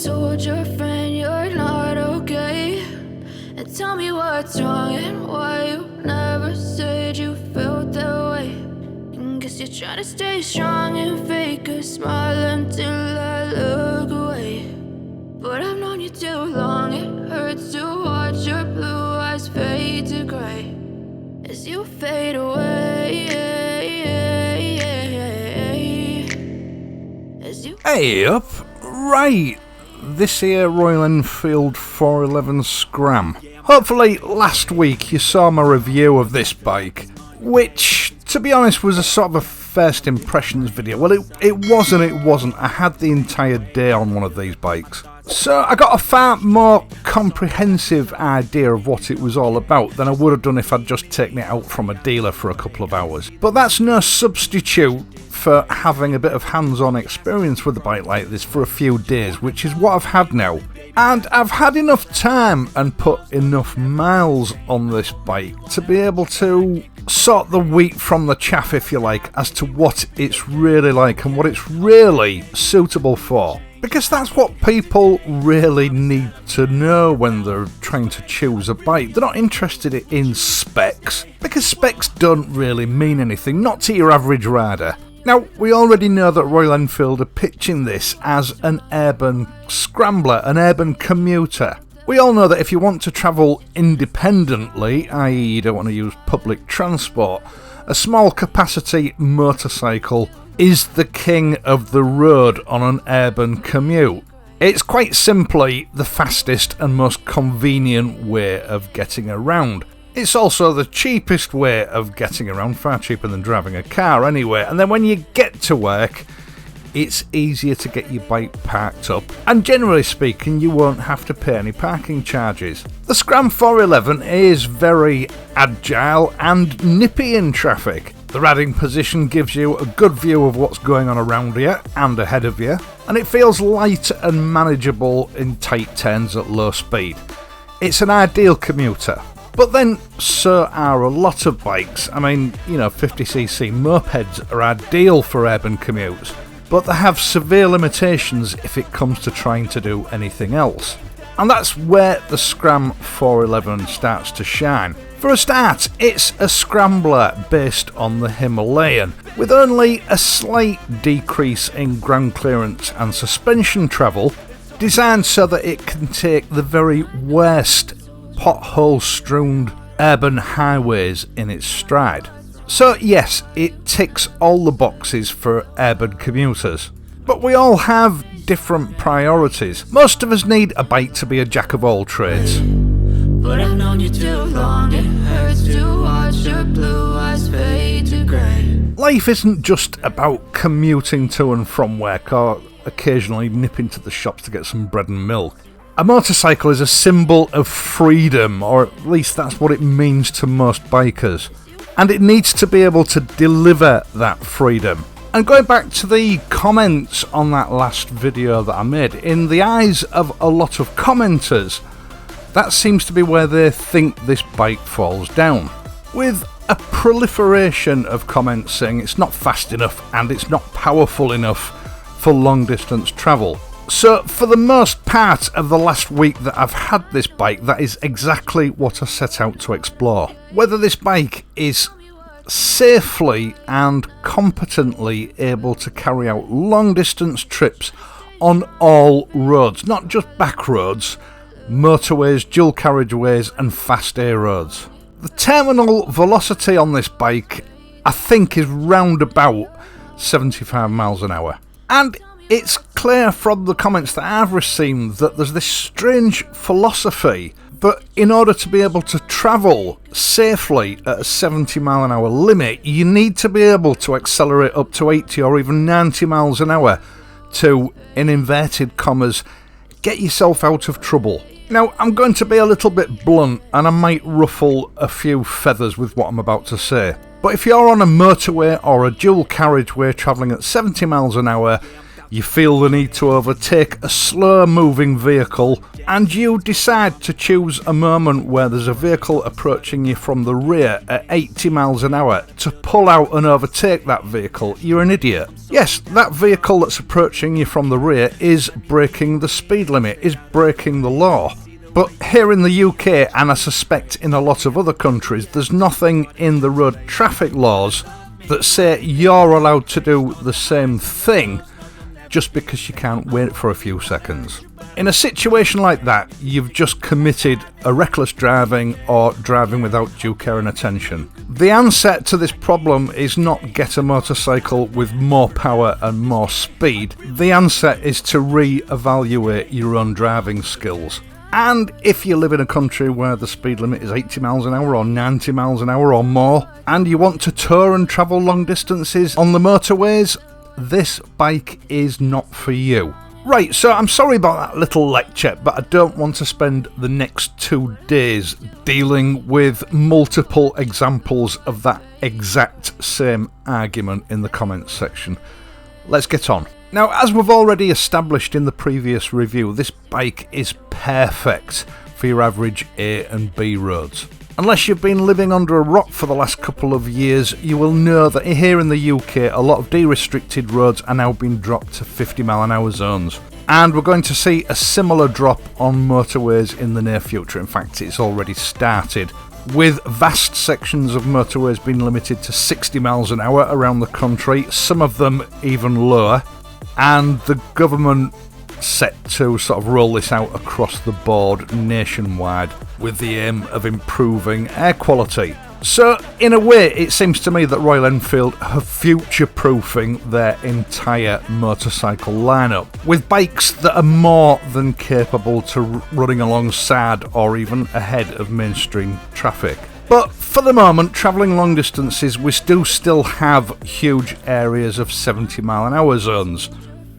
told your friend you're not okay? And tell me what's wrong and why you never said you felt that way. And guess you're trying to stay strong and fake a smile until I look away. But I've known you too long, it hurts to watch your blue eyes fade to gray as you fade away. As you Hey up, right, this here Royal Enfield 411 Scram. Hopefully last week you saw my review of this bike, which to be honest was a sort of a first impressions video. Well, it wasn't. I had the entire day on one of these bikes. So I got a far more comprehensive idea of what it was all about than I would have done if I'd just taken it out from a dealer for a couple of hours. But that's no substitute for having a bit of hands-on experience with a bike like this for a few days, which is what I've had now. And I've had enough time and put enough miles on this bike to be able to sort the wheat from the chaff, if you like, as to what it's really like and what it's really suitable for. Because that's what people really need to know when they're trying to choose a bike. They're not interested in specs, because specs don't really mean anything, not to your average rider. Now, we already know that Royal Enfield are pitching this as an urban scrambler, an urban commuter. We all know that if you want to travel independently, i.e. you don't want to use public transport, a small capacity motorcycle is the king of the road on an urban commute. It's quite simply the fastest and most convenient way of getting around. It's also the cheapest way of getting around, far cheaper than driving a car anyway. And then when you get to work, it's easier to get your bike parked up, and generally speaking you won't have to pay any parking charges. The Scram 411 is very agile and nippy in traffic. The riding position gives you a good view of what's going on around you and ahead of you, and it feels light and manageable in tight turns at low speed. It's an ideal commuter. But then so are a lot of bikes. I mean, 50cc mopeds are ideal for urban commutes, but they have severe limitations if it comes to trying to do anything else. And that's where the Scram 411 starts to shine. For a start, it's a scrambler based on the Himalayan, with only a slight decrease in ground clearance and suspension travel, designed so that it can take the very worst pothole-strewn urban highways in its stride. So yes, it ticks all the boxes for urban commuters. But we all have different priorities. Most of us need a bike to be a jack of all trades. But I've known you too long, it hurts to watch your blue eyes fade to grey. Life isn't just about commuting to and from work or occasionally nipping to the shops to get some bread and milk. A motorcycle is a symbol of freedom, or at least that's what it means to most bikers. And it needs to be able to deliver that freedom. And going back to the comments on that last video that I made, in the eyes of a lot of commenters, that seems to be where they think this bike falls down. With a proliferation of comments saying it's not fast enough and it's not powerful enough for long distance travel. So for the most part of the last week that I've had this bike, that is exactly what I set out to explore. Whether this bike is safely and competently able to carry out long distance trips on all roads, not just back roads, motorways, dual carriageways and fast A roads. The terminal velocity on this bike I think is round about 75 miles an hour. And it's clear from the comments that I've received that there's this strange philosophy that in order to be able to travel safely at a 70 mile an hour limit, you need to be able to accelerate up to 80 or even 90 miles an hour to, in inverted commas, get yourself out of trouble. Now, I'm going to be a little bit blunt and I might ruffle a few feathers with what I'm about to say. But if you're on a motorway or a dual carriageway travelling at 70 miles an hour, You feel the need to overtake a slow moving vehicle, and you decide to choose a moment where there's a vehicle approaching you from the rear at 80 miles an hour to pull out and overtake that vehicle. You're an idiot. Yes, that vehicle that's approaching you from the rear is breaking the speed limit, is breaking the law. But here in the UK, and I suspect in a lot of other countries, there's nothing in the road traffic laws that say you're allowed to do the same thing just because you can't wait for a few seconds. In a situation like that, you've just committed a reckless driving or driving without due care and attention. The answer to this problem is not get a motorcycle with more power and more speed. The answer is to re-evaluate your own driving skills. And if you live in a country where the speed limit is 80 miles an hour or 90 miles an hour or more, and you want to tour and travel long distances on the motorways, this bike is not for you. Right, so I'm sorry about that little lecture, but I don't want to spend the next 2 days dealing with multiple examples of that exact same argument in the comments section. Let's get on. Now, as we've already established in the previous review, this bike is perfect for your average A and B roads. Unless you've been living under a rock for the last couple of years, you will know that here in the UK a lot of de-restricted roads are now being dropped to 50 mile an hour zones. And we're going to see a similar drop on motorways in the near future. In fact, it's already started, with vast sections of motorways being limited to 60 miles an hour around the country, some of them even lower. And the government set to sort of roll this out across the board nationwide with the aim of improving air quality. So in a way, it seems to me that Royal Enfield are future-proofing their entire motorcycle lineup with bikes that are more than capable to running alongside or even ahead of mainstream traffic. But for the moment, travelling long distances, we still have huge areas of 70 mile an hour zones.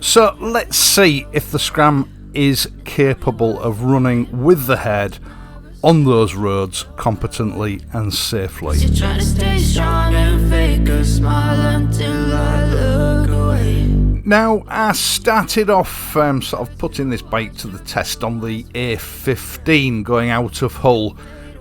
So let's see if the Scram is capable of running with the head on those roads competently and safely. You're trying to stay strong and fake a smile until I look away. Now, I started off sort of putting this bike to the test on the A15 going out of Hull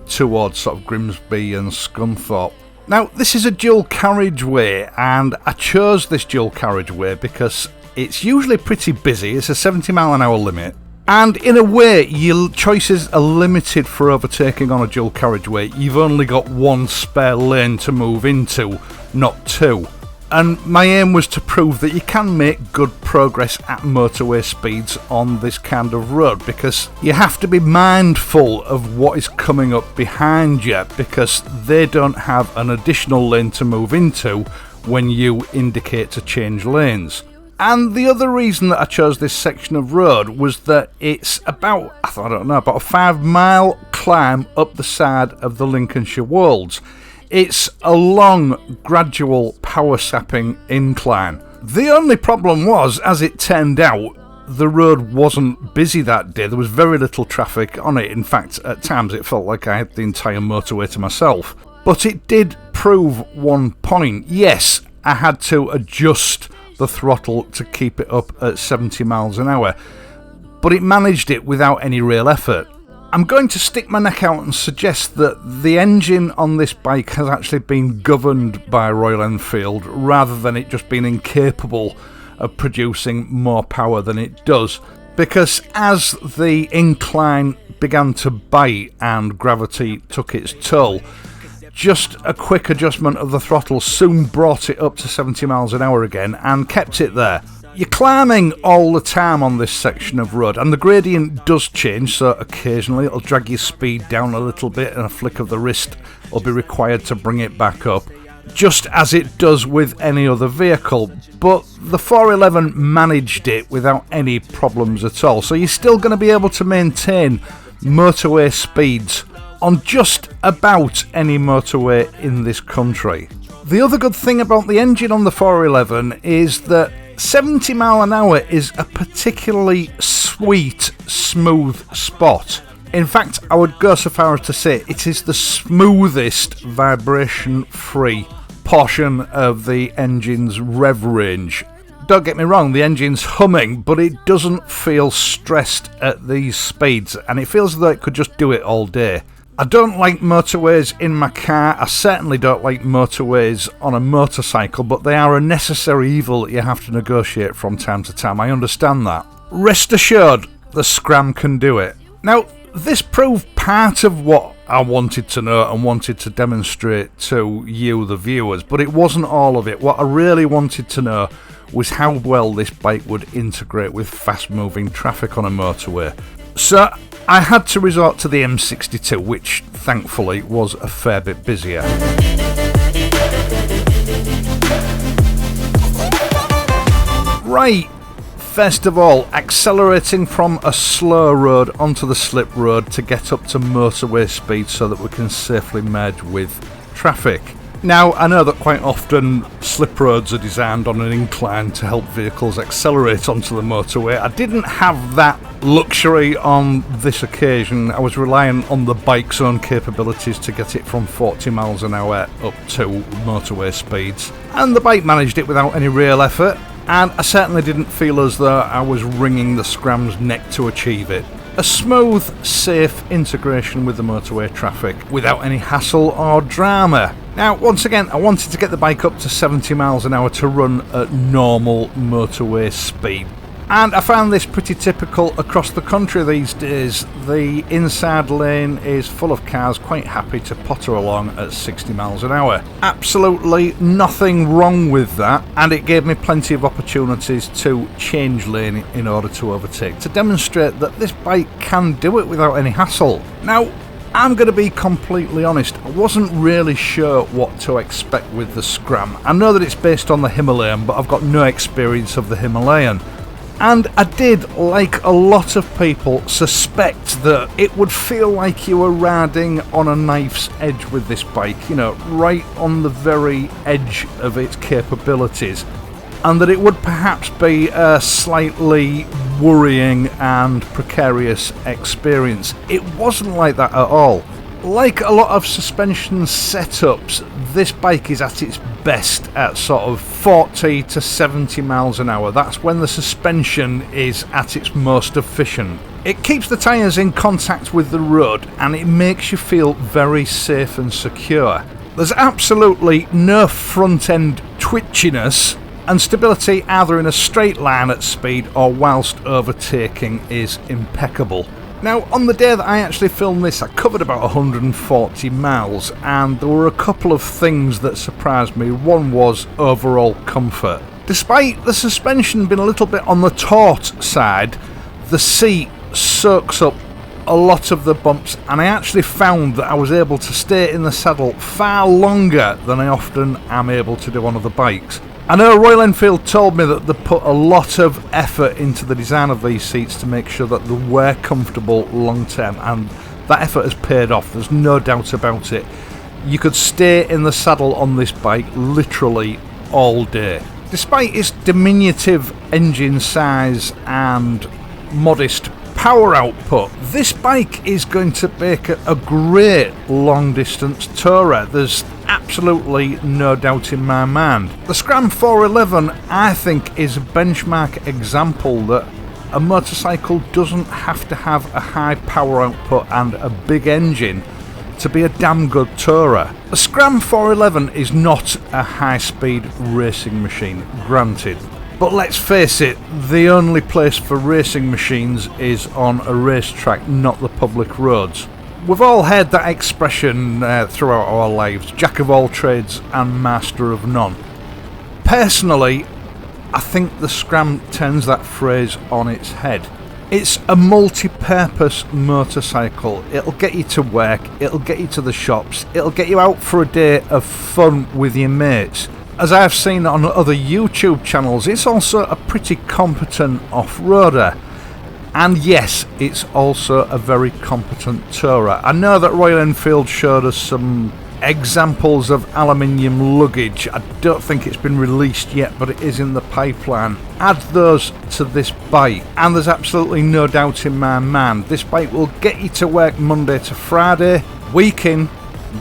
towards sort of Grimsby and Scunthorpe. Now, this is a dual carriageway, and I chose this dual carriageway because it's usually pretty busy. It's a 70 mile an hour limit, and in a way your choices are limited for overtaking on a dual carriageway. You've only got one spare lane to move into, not two. And my aim was to prove that you can make good progress at motorway speeds on this kind of road, because you have to be mindful of what is coming up behind you, because they don't have an additional lane to move into when you indicate to change lanes. And the other reason that I chose this section of road was that it's about a 5 mile climb up the side of the Lincolnshire Wolds. It's a long, gradual, power-sapping incline. The only problem was, as it turned out, the road wasn't busy that day. There was very little traffic on it. In fact, at times it felt like I had the entire motorway to myself. But it did prove one point. Yes, I had to adjust the throttle to keep it up at 70 miles an hour, but it managed it without any real effort. I'm going to stick my neck out and suggest that the engine on this bike has actually been governed by Royal Enfield rather than it just being incapable of producing more power than it does, because as the incline began to bite and gravity took its toll, just a quick adjustment of the throttle soon brought it up to 70 miles an hour again and kept it there. You're climbing all the time on this section of road, and the gradient does change, so occasionally it'll drag your speed down a little bit and a flick of the wrist will be required to bring it back up, just as it does with any other vehicle. But the 411 managed it without any problems at all, so you're still going to be able to maintain motorway speeds on just about any motorway in this country. The other good thing about the engine on the 411 is that 70 mile an hour is a particularly sweet, smooth spot. In fact, I would go so far as to say it is the smoothest vibration-free portion of the engine's rev range. don't get me wrong, the engine's humming, but it doesn't feel stressed at these speeds, and it feels as though it could just do it all day. I don't like motorways in my car. I certainly don't like motorways on a motorcycle, but they are a necessary evil that you have to negotiate from time to time. I understand that. Rest assured, the Scram can do it. Now, this proved part of what I wanted to know and wanted to demonstrate to you, the viewers, but it wasn't all of it. What I really wanted to know was how well this bike would integrate with fast-moving traffic on a motorway. So I had to resort to the M62, which thankfully was a fair bit busier. Right, first of all, accelerating from a slow road onto the slip road to get up to motorway speed so that we can safely merge with traffic. Now, I know that quite often slip roads are designed on an incline to help vehicles accelerate onto the motorway. I didn't have that luxury on this occasion. I was relying on the bike's own capabilities to get it from 40 miles an hour up to motorway speeds. And the bike managed it without any real effort, and I certainly didn't feel as though I was wringing the Scram's neck to achieve it. A smooth, safe integration with the motorway traffic without any hassle or drama. Now, once again, I wanted to get the bike up to 70 miles an hour to run at normal motorway speed. And I found this pretty typical across the country these days. The inside lane is full of cars quite happy to potter along at 60 miles an hour. Absolutely nothing wrong with that, and it gave me plenty of opportunities to change lane in order to overtake, to demonstrate that this bike can do it without any hassle. Now, I'm going to be completely honest, I wasn't really sure what to expect with the Scram. I know that it's based on the Himalayan, but I've got no experience of the Himalayan. And I did, like a lot of people, suspect that it would feel like you were riding on a knife's edge with this bike, you know, right on the very edge of its capabilities, and that it would perhaps be a slightly worrying and precarious experience. It wasn't like that at all. Like a lot of suspension setups, this bike is at its best at sort of 40 to 70 miles an hour. That's when the suspension is at its most efficient. It keeps the tyres in contact with the road, and it makes you feel very safe and secure. There's absolutely no front end twitchiness, and stability either in a straight line at speed or whilst overtaking is impeccable. Now, on the day that I actually filmed this, I covered about 140 miles, and there were a couple of things that surprised me. One was overall comfort. Despite the suspension being a little bit on the taut side, the seat soaks up a lot of the bumps, and I actually found that I was able to stay in the saddle far longer than I often am able to do on other bikes. I know Royal Enfield told me that they put a lot of effort into the design of these seats to make sure that they were comfortable long term, and that effort has paid off, there's no doubt about it. You could stay in the saddle on this bike literally all day. Despite its diminutive engine size and modest power output, this bike is going to make a great long distance tourer. There's absolutely no doubt in my mind. The Scram 411, I think, is a benchmark example that a motorcycle doesn't have to have a high power output and a big engine to be a damn good tourer. The Scram 411 is not a high speed racing machine, granted. But let's face it, the only place for racing machines is on a racetrack, not the public roads. We've all heard that expression throughout our lives, jack of all trades and master of none. Personally, I think the Scram turns that phrase on its head. It's a multi-purpose motorcycle. It'll get you to work, it'll get you to the shops, it'll get you out for a day of fun with your mates. As I've seen on other YouTube channels, it's also a pretty competent off-roader. And yes, it's also a very competent tourer. I know that Royal Enfield showed us some examples of aluminium luggage. I don't think it's been released yet, but it is in the pipeline. Add those to this bike, and there's absolutely no doubt in my mind, this bike will get you to work Monday to Friday, week in,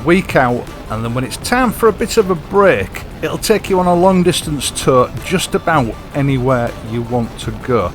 week out, and then when it's time for a bit of a break, it'll take you on a long distance tour just about anywhere you want to go.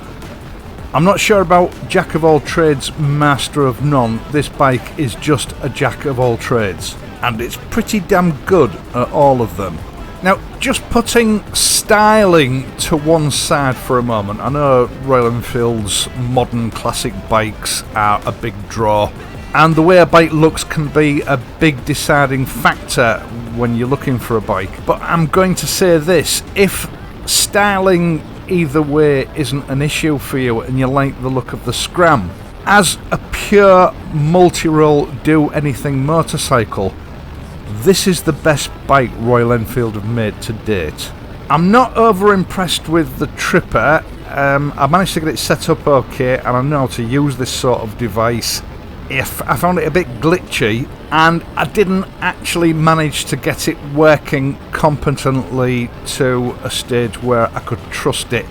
I'm not sure about jack of all trades, master of none. This bike is just a jack of all trades, and it's pretty damn good at all of them. Now, just putting styling to one side for a moment, I know Royal Enfield's modern classic bikes are a big draw, and the way a bike looks can be a big deciding factor when you're looking for a bike. But I'm going to say this: if styling either way isn't an issue for you and you like the look of the Scram, as a pure multi-role do-anything motorcycle, this is the best bike Royal Enfield have made to date. I'm not over impressed with the Tripper. I managed to get it set up okay, and I know how to use this sort of device. I found it a bit glitchy, and I didn't actually manage to get it working competently to a stage where I could trust it.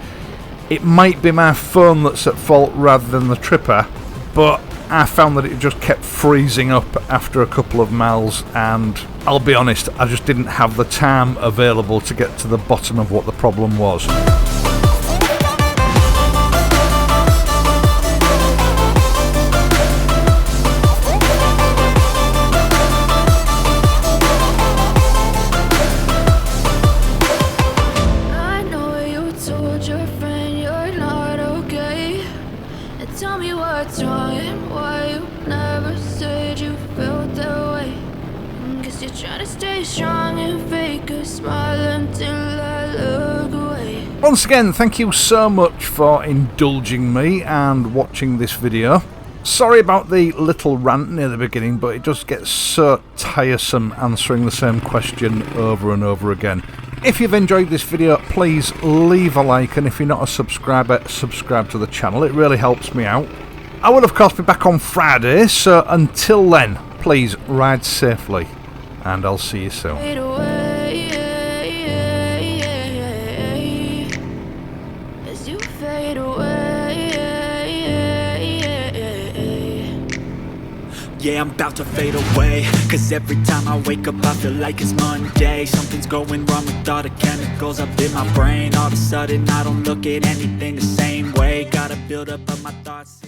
It might be my phone that's at fault rather than the Tripper, but I found that it just kept freezing up after a couple of miles, and I'll be honest, I just didn't have the time available to get to the bottom of what the problem was. I know you told your friend you're not okay, and tell me what's wrong and why you never said you felt that way. Guess you're trying to stay strong and fake a smile until I look away. Once again, thank you so much for indulging me and watching this video. Sorry about the little rant near the beginning, but it just gets so tiresome answering the same question over and over again. If you've enjoyed this video, please leave a like, and if you're not a subscriber, subscribe to the channel. It really helps me out. I will of course be back on Friday, so until then, please ride safely, and I'll see you soon. Fade away, as you fade away. Yeah, I'm about to fade away, cause every time I wake up I feel like it's Monday. Something's going wrong with all the chemicals up in my brain. All of a sudden I don't look at anything the same way. Gotta build up of my thoughts.